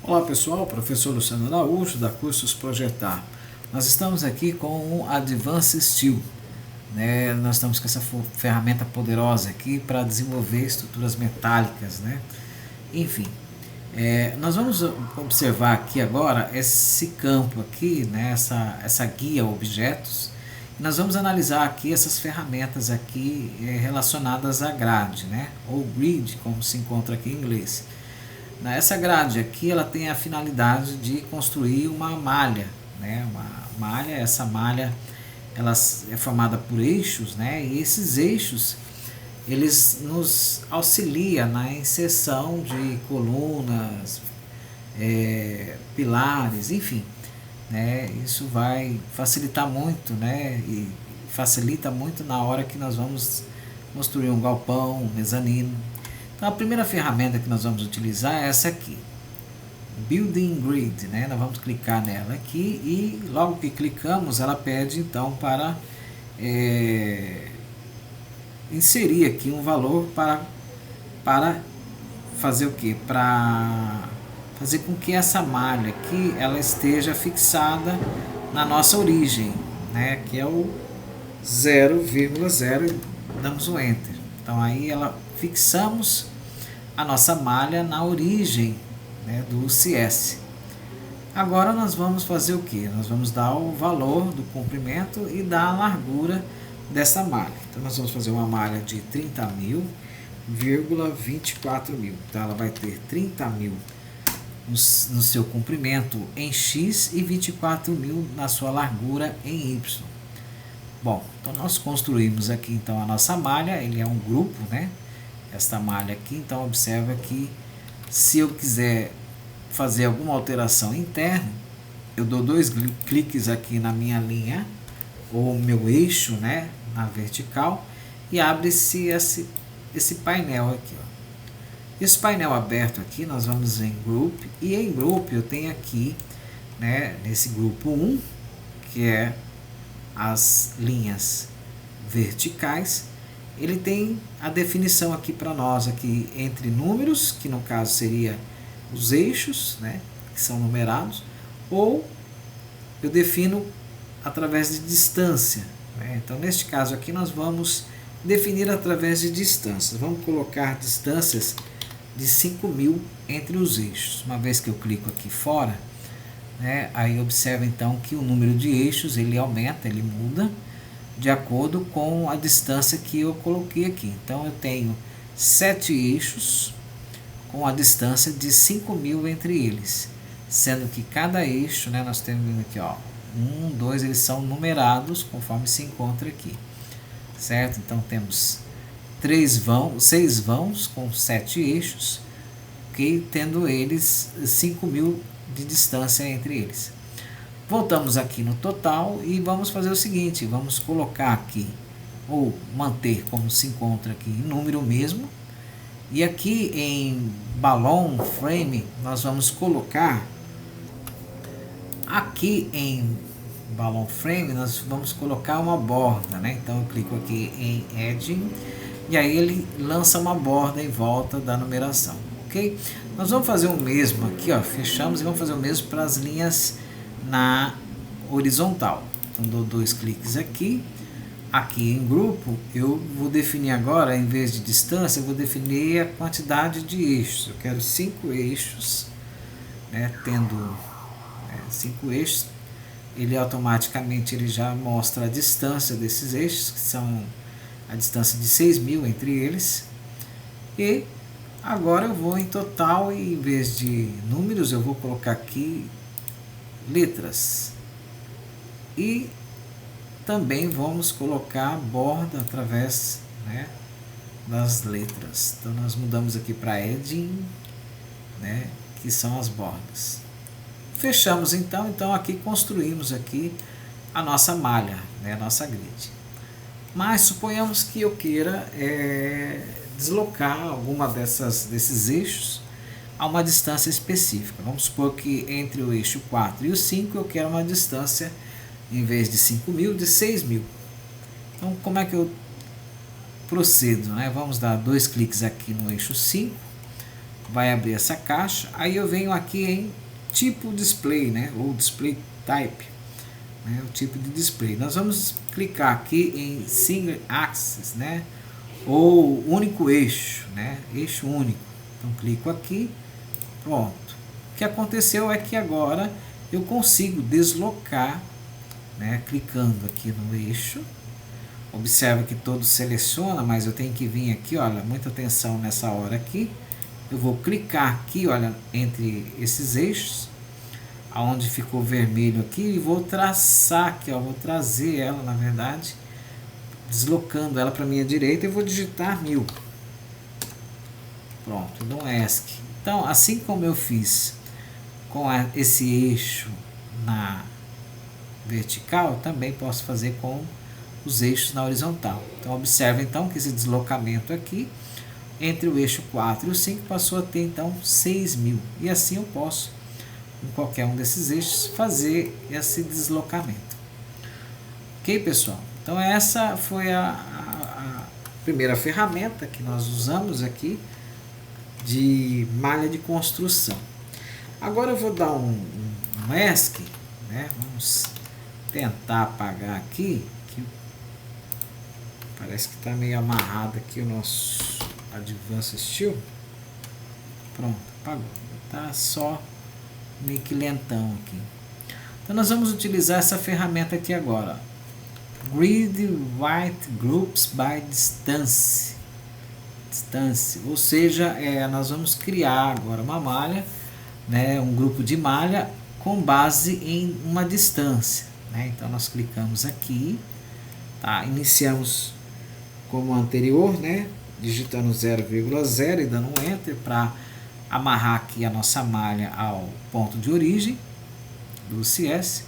Olá pessoal, professor Luciano Araújo da Cursos Projetar. Nós estamos aqui com o Advanced Steel, né? Nós estamos com essa ferramenta poderosa aqui para desenvolver estruturas metálicas, né? Enfim, nós vamos observar aqui agora esse campo aqui, né? essa guia objetos. Nós vamos analisar aqui essas ferramentas aqui relacionadas à grade, né? Ou grid, como se encontra aqui em inglês. Essa grade aqui ela tem a finalidade de construir uma malha, né? Essa malha ela é formada por eixos, né? E esses eixos eles nos auxiliam na inserção de colunas, pilares, enfim, né? Isso vai facilitar muito, né? E facilita muito na hora que nós vamos construir um galpão, um mezanino. Então a primeira ferramenta que nós vamos utilizar é essa aqui, Building Grid, né? Nós vamos clicar nela aqui e logo que clicamos ela pede então para inserir aqui um valor para fazer o que? Para fazer com que essa malha aqui ela esteja fixada na nossa origem, né? Que é o 0,0 e damos um Enter. Então aí fixamos a nossa malha na origem, né, do CS. Agora nós vamos fazer o que? Nós vamos dar o valor do comprimento e da largura dessa malha. Então nós vamos fazer uma malha de 30.000,24.000. Então ela vai ter 30.000 no seu comprimento em X e 24.000 na sua largura em Y. Bom, então nós construímos aqui então a nossa malha, ele é um grupo, né? Esta malha aqui, então observa que se eu quiser fazer alguma alteração interna, eu dou dois cliques aqui na minha linha ou meu eixo, né, na vertical, e abre-se esse painel aqui, ó. Esse painel aberto aqui, nós vamos em Group, e em Group eu tenho aqui, né, nesse grupo 1, que é as linhas verticais, ele tem a definição aqui para nós aqui entre números, que no caso seria os eixos, né, que são numerados, ou eu defino através de distância, né? Então neste caso aqui nós vamos definir através de distâncias. Vamos colocar distâncias de 5.000 entre os eixos. Uma vez que eu clico aqui fora, né, aí observa então que o número de eixos ele aumenta, ele muda de acordo com a distância que eu coloquei aqui. Então eu tenho 7 eixos com a distância de 5.000 entre eles, sendo que cada eixo, né, nós temos aqui, ó, 1, 2, eles são numerados conforme se encontra aqui, certo? Então temos 6 vãos com 7 eixos, okay, tendo eles 5.000 de distância entre eles. Voltamos aqui no total e vamos fazer o seguinte, vamos colocar aqui, ou manter como se encontra aqui em número mesmo, e aqui em Balloon Frame nós vamos colocar, aqui em Balloon Frame nós vamos colocar uma borda, né? Então eu clico aqui em Edging, e aí ele lança uma borda em volta da numeração, ok? Nós vamos fazer o mesmo aqui, ó, fechamos e vamos fazer o mesmo para as linhas na horizontal. Então dou 2 cliques aqui em grupo, eu vou definir agora, em vez de distância, eu vou definir a quantidade de eixos. Eu quero 5 eixos, né, tendo 5 eixos, ele automaticamente ele já mostra a distância desses eixos, que são a distância de 6.000 entre eles. E agora eu vou em total e em vez de números eu vou colocar aqui letras, e também vamos colocar a borda através, né, das letras. Então nós mudamos aqui para Edging, né, que são as bordas. Fechamos então aqui construímos aqui a nossa malha, né, a nossa grid. Mas suponhamos que eu queira deslocar alguma desses eixos a uma distância específica. Vamos supor que entre o eixo 4 e o 5 eu quero uma distância, em vez de 5.000, de 6.000. Então como é que eu procedo, né? Vamos dar 2 cliques aqui no eixo 5, vai abrir essa caixa. Aí eu venho aqui em tipo display, né, ou display type, né, o tipo de display. Nós vamos clicar aqui em single axis, né, ou único eixo, né, eixo único. Então clico aqui, pronto. O que aconteceu é que agora eu consigo deslocar, né, clicando aqui no eixo. Observe que todo seleciona, mas eu tenho que vir aqui, olha, muita atenção nessa hora aqui. Eu vou clicar aqui, olha, entre esses eixos, aonde ficou vermelho aqui, e vou traçar aqui, ó, vou trazer ela, na verdade, deslocando ela para minha direita, e vou digitar 1000. Pronto, dou um ESC. Então, assim como eu fiz com esse eixo na vertical, também posso fazer com os eixos na horizontal. Então, observe então que esse deslocamento aqui entre o eixo 4 e o 5 passou a ter então 6000. E assim eu posso, em qualquer um desses eixos, fazer esse deslocamento. Ok, pessoal? Então essa foi a primeira ferramenta que nós usamos aqui de malha de construção. Agora eu vou dar um ESC, né? Vamos tentar apagar aqui, que parece que está meio amarrado aqui o nosso Advanced Steel. Pronto, apagou. Está só meio que lentão aqui. Então nós vamos utilizar essa ferramenta aqui agora. Grid White Groups by Distance. Ou seja, nós vamos criar agora uma malha, né, um grupo de malha com base em uma distância, né? Então nós clicamos aqui, tá? Iniciamos como anterior, né, digitando 0,0 e dando um Enter para amarrar aqui a nossa malha ao ponto de origem do CS.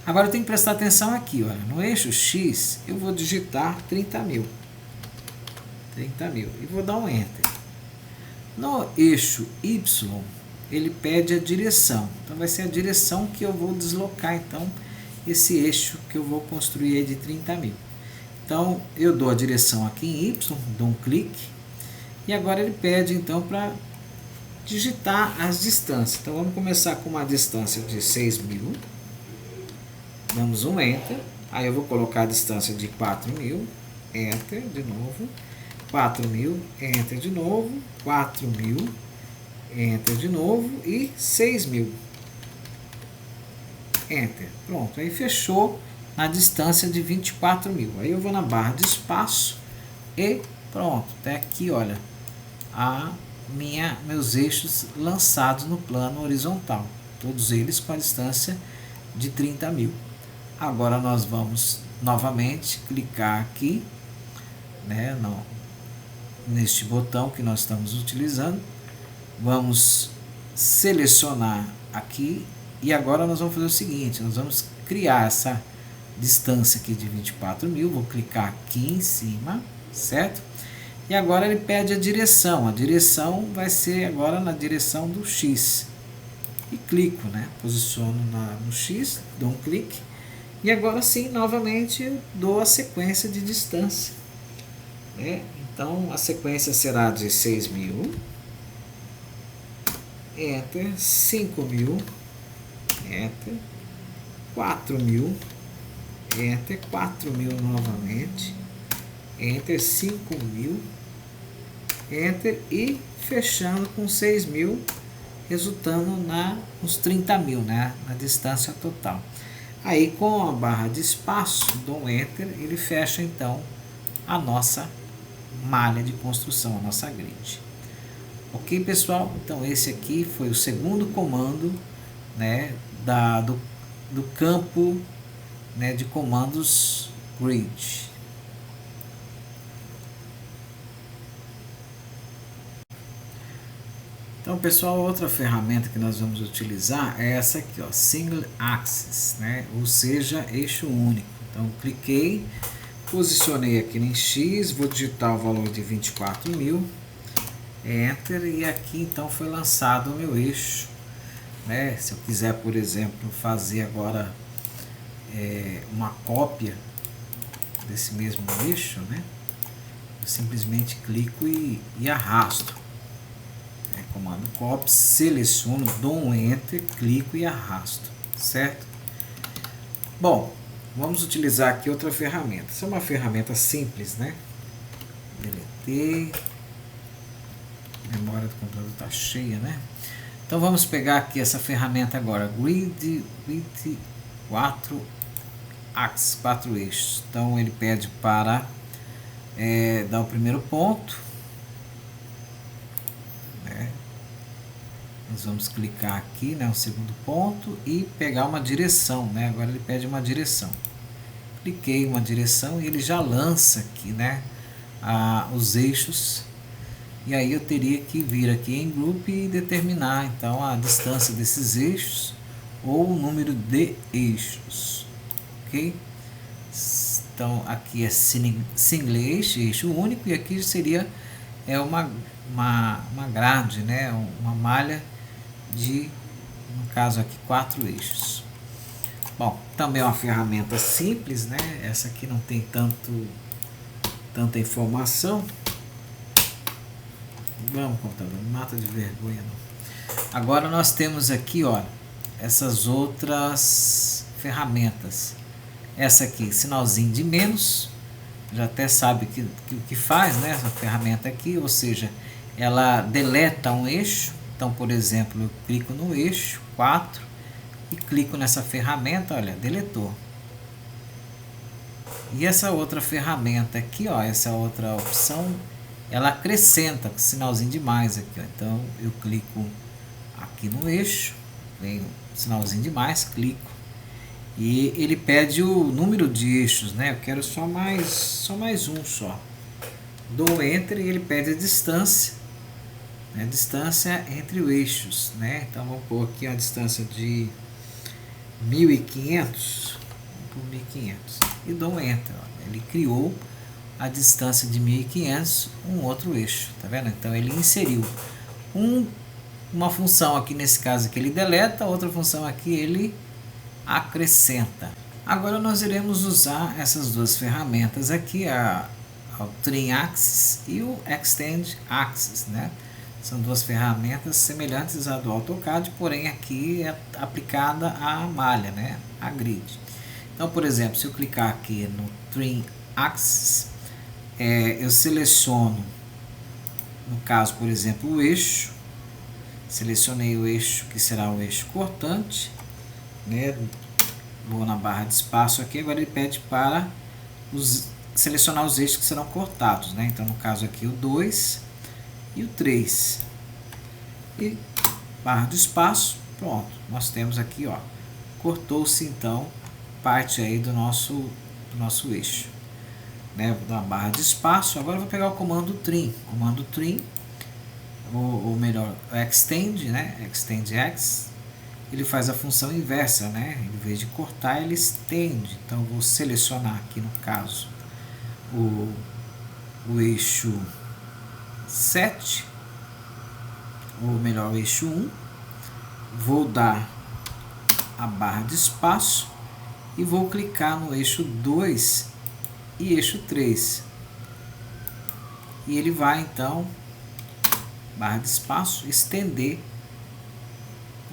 Agora eu tenho que prestar atenção aqui, olha, no eixo X eu vou digitar 30.000 e vou dar um Enter. No eixo Y ele pede a direção, então vai ser a direção que eu vou deslocar então esse eixo que eu vou construir aí de 30.000. Então eu dou a direção aqui em Y, dou um clique, e agora ele pede então para digitar as distâncias. Então vamos começar com uma distância de 6.000, damos um Enter, aí eu vou colocar a distância de 4.000, Enter de novo, 4.000, Enter de novo, 4.000, Enter de novo e 6.000, Enter. Pronto, aí fechou na distância de 24.000. Aí eu vou na barra de espaço e pronto, até aqui, olha, meus eixos lançados no plano horizontal, todos eles com a distância de 30.000. Agora nós vamos novamente clicar aqui, né, neste botão que nós estamos utilizando, vamos selecionar aqui e agora nós vamos fazer o seguinte, nós vamos criar essa distância aqui de 24.000, vou clicar aqui em cima, certo? E agora ele pede a direção vai ser agora na direção do X, e clico, né? Posiciono no X, dou um clique, e agora sim, novamente, eu dou a sequência de distância, né? Então, a sequência será de 6.000, Enter, 5.000, Enter, 4.000, Enter, 4.000 novamente, Enter, 5.000, Enter e fechando com 6.000, resultando nos 30.000, né, na distância total. Aí com a barra de espaço, dou um Enter, ele fecha então a nossa malha de construção, a nossa grid. Ok, pessoal? Então esse aqui foi o segundo comando, né, do campo, né, de comandos grid. Então, pessoal, outra ferramenta que nós vamos utilizar é essa aqui, ó, Single Axis, né, ou seja, eixo único. Então, cliquei, posicionei aqui em X, vou digitar o valor de 24.000, Enter, e aqui então foi lançado o meu eixo, né? Se eu quiser, por exemplo, fazer agora uma cópia desse mesmo eixo, né? Eu simplesmente clico e arrasto. comando copy, seleciono, dou um enter, clico e arrasto, certo? Bom, vamos utilizar aqui outra ferramenta. Essa é uma ferramenta simples, né? Deletei. A memória do computador está cheia, né? Então vamos pegar aqui essa ferramenta agora, Grid 4 Axis, 4 eixos. Então ele pede para dar o primeiro ponto, né? Nós vamos clicar aqui, né, o segundo ponto e pegar uma direção, né? Agora ele pede uma direção. Cliquei uma direção e ele já lança aqui, né, os eixos. E aí eu teria que vir aqui em Group e determinar então a distância desses eixos ou o número de eixos, ok? Então aqui é single eixo único, e aqui seria uma grade, né? Uma malha de, no caso aqui, 4 eixos. Bom, também é uma ferramenta simples, né? Essa aqui não tem tanta informação. Vamos, computador, não mata de vergonha não. Agora nós temos aqui, ó, essas outras ferramentas. Essa aqui, sinalzinho de menos, já até sabe o que faz, né? Essa ferramenta aqui, ou seja, ela deleta um eixo. Então, por exemplo, eu clico no eixo 4 e clico nessa ferramenta, olha, deletou. E essa outra ferramenta aqui, ó, essa outra opção, ela acrescenta com sinalzinho de mais aqui, ó. Então eu clico aqui no eixo, vem sinalzinho de mais, clico e ele pede o número de eixos, né? Eu quero só mais um só. Dou enter e ele pede a distância, né? Distância entre os eixos, né? Então vamos pôr aqui a distância de 1500 por 1500 e dou enter. Ó. Ele criou a distância de 1500, um outro eixo, tá vendo? Então ele inseriu uma função aqui, nesse caso aqui ele deleta, outra função aqui ele acrescenta. Agora nós iremos usar essas duas ferramentas aqui, o Trim Axis e o Extend Axis, né? São duas ferramentas semelhantes à do AutoCAD, porém aqui é aplicada à malha, né? A grid. Então, por exemplo, se eu clicar aqui no Trim Axis, eu seleciono, no caso, por exemplo, o eixo. Selecionei o eixo que será o eixo cortante, né? Vou na barra de espaço aqui. Agora ele pede para selecionar os eixos que serão cortados, né? Então, no caso aqui, o 2 e o 3. E barra de espaço, pronto. Nós temos aqui, ó, cortou-se então parte aí do nosso eixo. Né, vou dar uma barra de espaço. Agora eu vou pegar o comando trim. Comando trim, ou melhor, extend, né? Extend X. Ele faz a função inversa, né? Em vez de cortar, ele estende. Então eu vou selecionar aqui no caso o eixo 7, ou melhor, o eixo 1. Vou dar a barra de espaço e vou clicar no eixo 2 e eixo 3, e ele vai então, barra de espaço, estender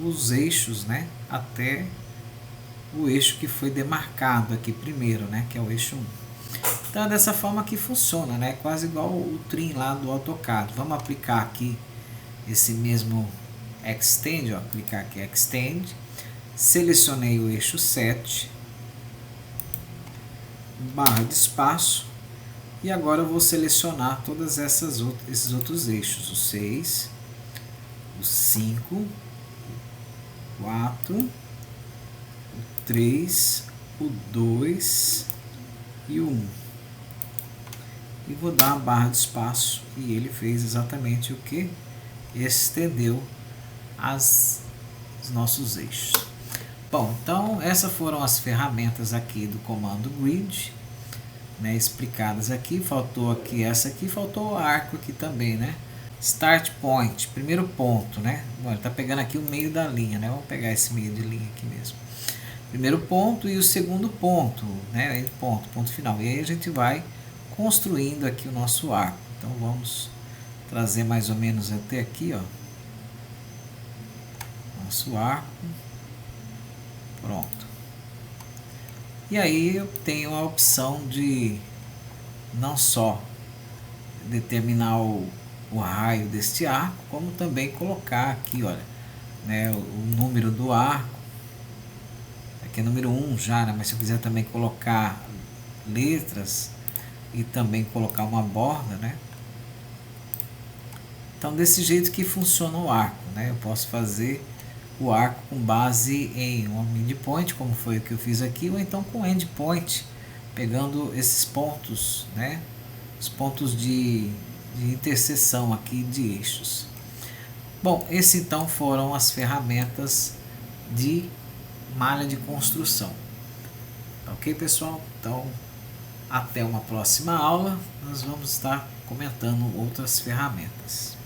os eixos, né, até o eixo que foi demarcado aqui primeiro, né, que é o eixo 1. Então é dessa forma que funciona, né, quase igual o trim lá do AutoCAD. Vamos aplicar aqui esse mesmo Extend, ó, clicar aqui Extend, selecionei o eixo 7, barra de espaço, e agora eu vou selecionar todas esses outros eixos, o 6, o 5, o 4, o 3, o 2 e o 1. E vou dar uma barra de espaço, e ele fez exatamente o que? Estendeu os nossos eixos. Bom, então essas foram as ferramentas aqui do comando grid, né, explicadas aqui. Faltou aqui essa aqui, faltou o arco aqui também, né? Start point, primeiro ponto, né? Bom, ele tá pegando aqui o meio da linha, né? Vamos pegar esse meio de linha aqui mesmo. Primeiro ponto e o segundo ponto, né? Ponto final. E aí a gente vai construindo aqui o nosso arco. Então vamos trazer mais ou menos até aqui, ó. nosso arco. Pronto. E aí eu tenho a opção de não só determinar o raio deste arco, como também colocar aqui, olha, né, o número do arco. Aqui é número 1 já, né, mas se eu quiser também colocar letras e também colocar uma borda, né? Então desse jeito que funciona o arco, né? Eu posso fazer o arco com base em um midpoint, como foi o que eu fiz aqui, ou então com endpoint, pegando esses pontos, né? Os pontos de interseção aqui de eixos. Bom, esses então foram as ferramentas de malha de construção. Ok, pessoal? Então, até uma próxima aula, nós vamos estar comentando outras ferramentas.